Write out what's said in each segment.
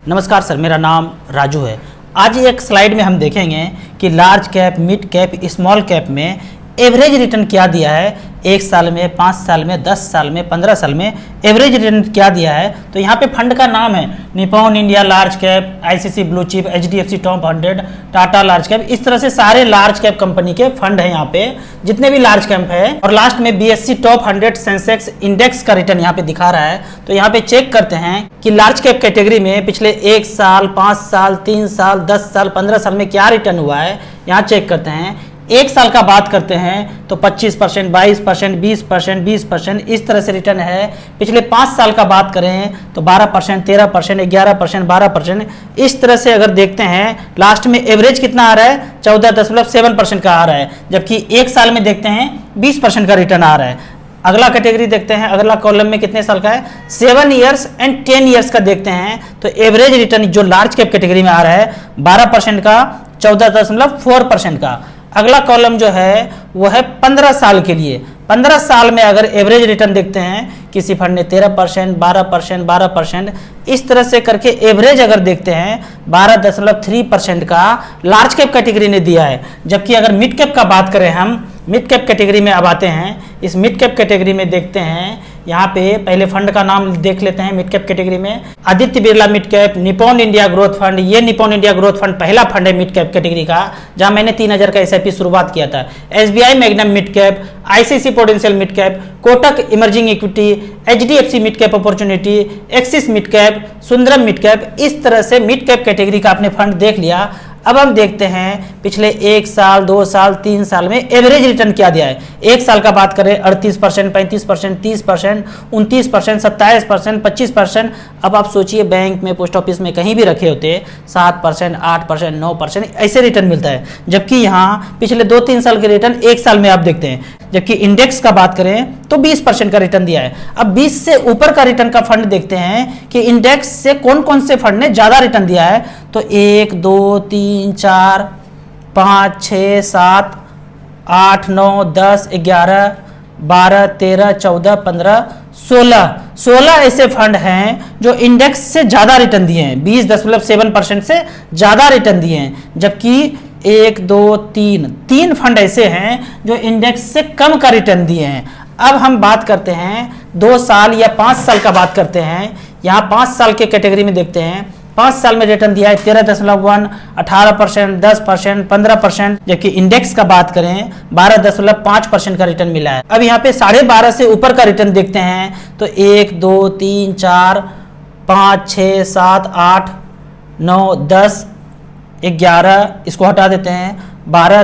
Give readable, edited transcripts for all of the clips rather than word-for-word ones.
नमस्कार सर, मेरा नाम राजू है। आज एक स्लाइड में हम देखेंगे कि large cap, mid cap, small cap में एवरेज रिटर्न क्या दिया है। 1 साल में, 5 साल में, 10 साल में, 15 साल में एवरेज रिटर्न क्या दिया है। तो यहाँ पे फंड का नाम है Nippon India large cap, ICC blue chip, HDFC top 100, Tata large cap. इस तरह से सारे लार्ज कैप कंपनी के फंड है यहाँ पे, जितने भी लार्ज कैप है। और लास्ट में बीएससी टॉप 100 सेंसेक्स इंडेक्स का रिटर्न यहाँ पे दिखा रहा है। तो यहाँ पे चेक करते हैं कि लार्ज कैप कैटेगरी में पिछले 1 साल, 5 साल, 3 साल, 10 साल, 15 साल में क्या रिटर्न हुआ है, यहाँ चेक करते हैं। 1 साल का बात करते हैं तो 25%, 22%, 20%, 20% इस तरह से रिटर्न है। पिछले 5 साल का बात करें तो 12%, 13%, 11%, 12% इस तरह से अगर देखते हैं, लास्ट में एवरेज कितना आ रहा है, 14.7% का आ रहा है। जबकि 1 साल में देखते हैं 20% का रिटर्न आ रहा है। अगला कैटेगरी देखते हैं, अगला कॉलम में कितने साल का है, 7 ईयर्स एंड 10 ईयर्स का देखते हैं। तो एवरेज रिटर्न जो लार्ज कैप कैटेगरी में आ रहा है 12% का, 14.4% का। अगला कॉलम जो है वो है 15 साल के लिए। 15 साल में अगर एवरेज रिटर्न देखते हैं, किसी फंड ने 13%, 12%, 12% इस तरह से करके एवरेज अगर देखते हैं 12.3% का लार्ज कैप कैटेगरी ने दिया है। जबकि अगर मिड कैप का बात करें, हम मिड कैप कैटेगरी में अब आते हैं। इस मिड कैप कैटेगरी में देखते हैं, यहाँ पे पहले फंड का नाम देख लेते हैं। मिड कैप कैटेगरी में Aditya Birla mid cap, Nippon India growth fund. ये निप्पॉन इंडिया ग्रोथ फंड पहला फंड है मिड कैप कैटेगरी का, जहां मैंने 3000 का एसआईपी शुरुआत किया था। SBI Magnum mid cap, ICICI Prudential mid cap, Kotak emerging equity, HDFC mid cap opportunity, axis mid cap, Sundaram mid cap. इस तरह से मिड कैप कैटेगरी का आपने फंड देख लिया। अब हम देखते हैं पिछले 1 साल, 2 साल, 3 साल में एवरेज रिटर्न क्या दिया है। 1 साल का बात करें 38%, 35%, 30%, 29%, 27%, 25%। अब आप सोचिए बैंक में, पोस्ट ऑफिस में कहीं भी रखे होते 7%, 8%, 9% ऐसे रिटर्न मिलता है। जबकि यहाँ पिछले 2-3 साल के रिटर्न 1 साल में आप देखते हैं। जबकि इंडेक्स का बात करें तो 20% का रिटर्न दिया है। अब 20 से ऊपर का रिटर्न का फंड देखते हैं कि इंडेक्स से कौन कौन से फंड ने ज्यादा रिटर्न दिया है। तो 1, 2, 3, 4, 5, 6, 7, 8, 9, 10, 11, 12, 13, 14, 15, 16 ऐसे फंड हैं जो इंडेक्स से ज्यादा रिटर्न दिए हैं, 20.7% से ज्यादा रिटर्न दिए हैं। जबकि 1, 2, 3 फंड ऐसे हैं जो इंडेक्स से कम का रिटर्न दिए हैं। अब हम बात करते हैं 2 साल या 5 साल का बात करते हैं। यहाँ 5 साल के कैटेगरी में देखते हैं, 5 साल में रिटर्न दिया है 13.1, 18%, 10%, 15%। जबकि इंडेक्स का बात करें 12.5% का रिटर्न मिला है। अब यहाँ पे 12.5 से ऊपर का रिटर्न देखते हैं तो 1, 2, 3, 4, 5, 6, 7, 8, 9, 10, 11 इसको हटा देते हैं, 12,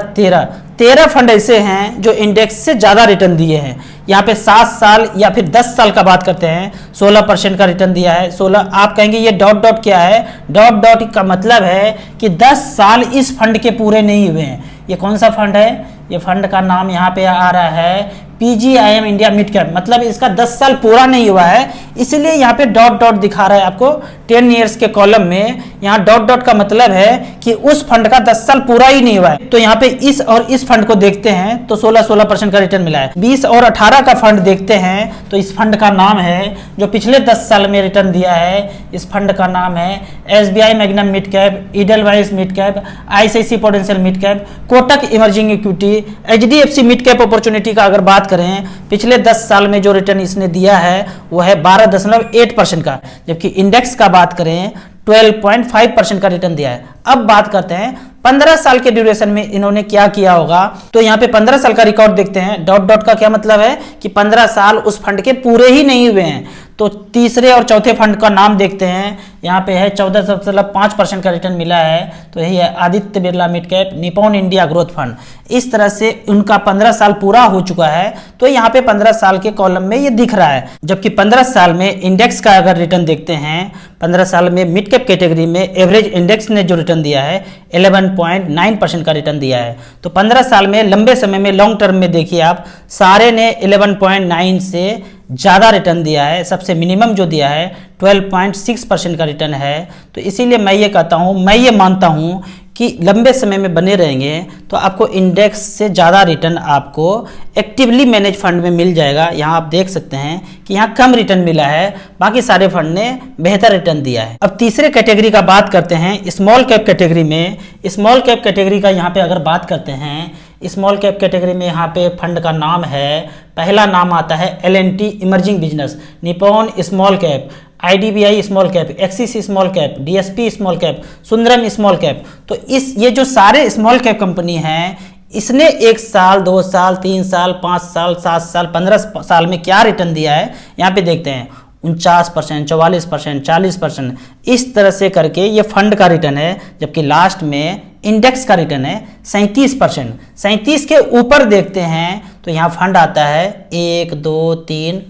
13 फंड ऐसे हैं जो इंडेक्स से ज्यादा रिटर्न दिए हैं। यहाँ पे 7 साल या फिर 10 साल का बात करते हैं, 16% का रिटर्न दिया है। 16 आप कहेंगे ये डॉट डॉट क्या है। डॉट डॉट का मतलब है कि 10 साल इस फंड के पूरे नहीं हुए हैं। ये कौन सा फंड है, ये फंड का नाम यहाँ पे आ रहा है पीजीआईएम इंडिया मिड कैप। मतलब इसका 10 साल पूरा नहीं हुआ है, इसलिए यहाँ पे डॉट डॉट दिखा रहा है आपको 10 ईयर्स के कॉलम में। यहाँ डॉट डॉट का मतलब है कि उस फंड का 10 साल पूरा ही नहीं हुआ है। तो यहाँ पे इस और इस फंड को देखते हैं तो 16% का रिटर्न मिला है। 20 और 18 का फंड देखते हैं तो इस फंड का नाम है जो पिछले 10 साल में रिटर्न दिया है, इस फंड का नाम है SBI Magnum mid cap, Edelweiss mid cap, ICICI Prudential mid cap, Kotak emerging equity, HDFC mid cap opportunity का अगर बात करें, पिछले 10 साल में जो रिटर्न इसने दिया है वो है 12.8% का। जबकि इंडेक्स का बात करें 12.5% का रिटर्न दिया है। अब बात करते हैं 15 साल के ड्यूरेशन में इन्होंने क्या किया होगा। तो यहाँ पे 15 साल का रिकॉर्ड देखते हैं। डॉट डॉट का क्या मतलब है कि 15 साल उस फंड के पूरे ही नहीं हुए हैं। तो तीसरे और चौथे फंड का नाम देखते हैं, यहाँ पे है 14.5% का रिटर्न मिला है। तो यही है Aditya Birla mid cap, Nippon India growth fund. इस तरह से उनका 15 साल पूरा हो चुका है। तो यहाँ पे 15 साल के कॉलम में ये दिख रहा है। जबकि 15 साल में इंडेक्स का अगर रिटर्न देखते हैं, 15 साल में मिड कैप कैटेगरी में एवरेज इंडेक्स ने जो रिटर्न दिया है 11.9% का रिटर्न दिया है। तो 15 साल में लंबे समय में, लॉन्ग टर्म में देखिए आप, सारे ने 11.9 से ज़्यादा रिटर्न दिया है। सबसे मिनिमम जो दिया है 12.6% का रिटर्न है। तो इसीलिए मैं ये कहता हूँ, मैं ये मानता हूँ कि लंबे समय में बने रहेंगे तो आपको इंडेक्स से ज़्यादा रिटर्न आपको एक्टिवली मैनेज फंड में मिल जाएगा। यहाँ आप देख सकते हैं कि यहाँ कम रिटर्न मिला है, बाकी सारे फंड ने बेहतर रिटर्न दिया है। अब तीसरे कैटेगरी का बात करते हैं स्मॉल कैप कैटेगरी में। स्मॉल कैप कैटेगरी का यहाँ पे अगर बात करते हैं, स्मॉल कैप कैटेगरी में यहाँ पे फंड का नाम है, पहला नाम आता है L&T emerging business, Nippon small cap, IDBI small cap, axis small cap, DSP small cap, Sundaram small cap. तो ये जो सारे स्मॉल कैप कंपनी हैं, इसने 1 साल, 2 साल, 3 साल, 5 साल, 7 साल, 15 साल में क्या रिटर्न दिया है यहाँ पे देखते हैं। 49%, 44%, 40%, इस तरह से करके ये फंड का रिटर्न है। जबकि लास्ट में इंडेक्स का रिटर्न है 37%। 37 के ऊपर देखते हैं तो यहाँ फंड आता है 1, 2, 3,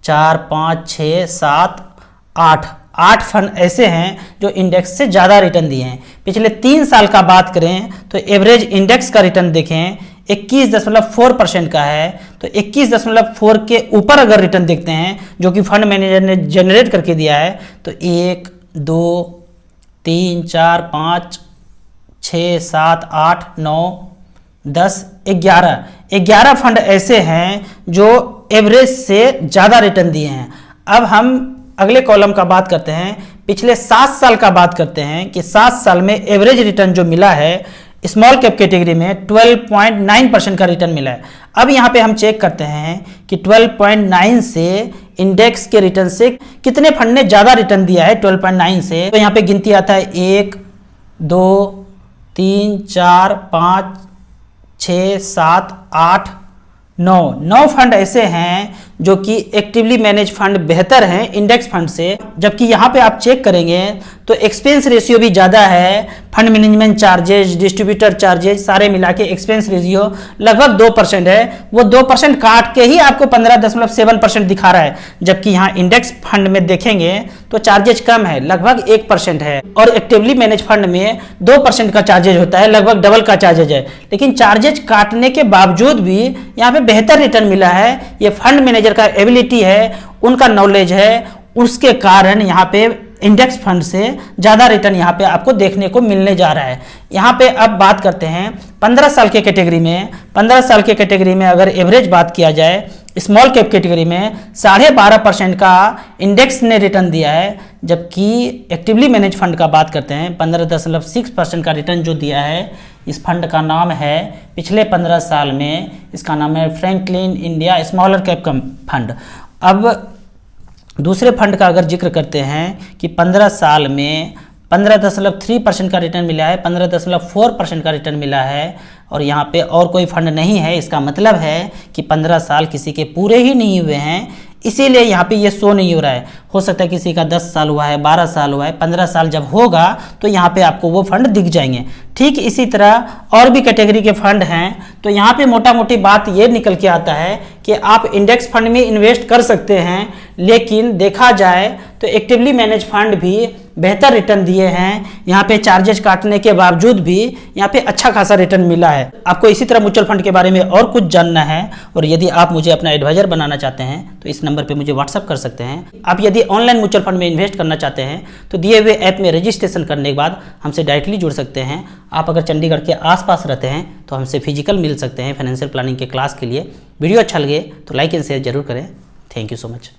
4, 5, 6, 7, 8 फंड ऐसे हैं जो इंडेक्स से ज़्यादा रिटर्न दिए हैं। पिछले 3 साल का बात करें तो एवरेज इंडेक्स का रिटर्न देखें 21.4% का है। तो 21.4 के ऊपर अगर रिटर्न देखते हैं जो कि फंड मैनेजर ने जनरेट करके दिया है तो 1, 2, 3, 4, 5, 6, 7, 8, 9, 10, 11 फंड ऐसे हैं जो एवरेज से ज़्यादा रिटर्न दिए हैं। अब हम अगले कॉलम का बात करते हैं, पिछले 7 साल का बात करते हैं कि 7 साल में एवरेज रिटर्न जो मिला है स्मॉल कैप कैटेगरी में 12.9% का रिटर्न मिला है। अब यहाँ पे हम चेक करते हैं कि 12.9 से इंडेक्स के रिटर्न से कितने फंड ने ज़्यादा रिटर्न दिया है 12.9 से। तो यहाँ पे गिनती आता है 1, 2, 3, 4, 5, 6, 7, 8, 9 फंड ऐसे हैं जो कि एक्टिवली मैनेज फंड बेहतर हैं इंडेक्स फंड से। जबकि यहाँ पे आप चेक करेंगे तो एक्सपेंस रेशियो भी ज़्यादा है, fund management charges, distributor charges सारे मिला के एक्सपेंस रेशियो लगभग 2% है। वो 2% काट के ही आपको 15.7% दिखा रहा है। जबकि यहाँ इंडेक्स फंड में देखेंगे तो चार्जेज कम है, लगभग 1% है, और एक्टिवली मैनेज फंड में 2% का चार्जेज होता है, लगभग डबल का चार्जेज है। लेकिन चार्जेज काटने के बावजूद भी यहाँ पे बेहतर रिटर्न मिला है। ये फंड मैनेजर का एबिलिटी है, उनका नॉलेज है, उसके कारण यहाँ पे इंडेक्स फंड से ज़्यादा रिटर्न यहाँ पे आपको देखने को मिलने जा रहा है। यहाँ पे अब बात करते हैं 15 साल के कैटेगरी में। 15 साल के कैटेगरी में अगर एवरेज बात किया जाए स्मॉल कैप कैटेगरी में 12.5% का इंडेक्स ने रिटर्न दिया है। जबकि एक्टिवली मैनेज फंड का बात करते हैं 15.6% का रिटर्न जो दिया है। इस फंड का नाम है पिछले 15 साल में, इसका नाम है Franklin India smaller cap fund. अब दूसरे फंड का अगर जिक्र करते हैं कि 15 साल में 15.3% का रिटर्न मिला है, 15.4% का रिटर्न मिला है, और यहाँ पे और कोई फंड नहीं है। इसका मतलब है कि 15 साल किसी के पूरे ही नहीं हुए हैं, इसीलिए यहाँ पे ये शो नहीं हो रहा है। हो सकता है किसी का 10 साल हुआ है, 12 साल हुआ है, 15 साल जब होगा तो यहाँ पे आपको वो फंड दिख जाएंगे। ठीक इसी तरह और भी कैटेगरी के फंड हैं। तो यहाँ पे मोटा मोटी बात ये निकल के आता है कि आप इंडेक्स फंड में इन्वेस्ट कर सकते हैं, लेकिन देखा जाए तो एक्टिवली मैनेज फंड भी बेहतर रिटर्न दिए हैं। यहाँ पे चार्जेस काटने के बावजूद भी यहाँ पे अच्छा खासा रिटर्न मिला है। आपको इसी तरह म्यूचुअल फंड के बारे में और कुछ जानना है, और यदि आप मुझे अपना एडवाइजर बनाना चाहते हैं तो इस नंबर पे मुझे व्हाट्सअप कर सकते हैं। आप यदि ऑनलाइन म्यूचुअल फंड में इन्वेस्ट करना चाहते हैं तो दिए हुए ऐप में रजिस्ट्रेशन करने के बाद हमसे डायरेक्टली जुड़ सकते हैं। आप अगर चंडीगढ़ के आसपास रहते हैं तो हमसे फिजिकल मिल सकते हैं फाइनेंशियल प्लानिंग के क्लास के लिए। वीडियो अच्छा लगे तो लाइक एंड शेयर जरूर करें। Thank you so much.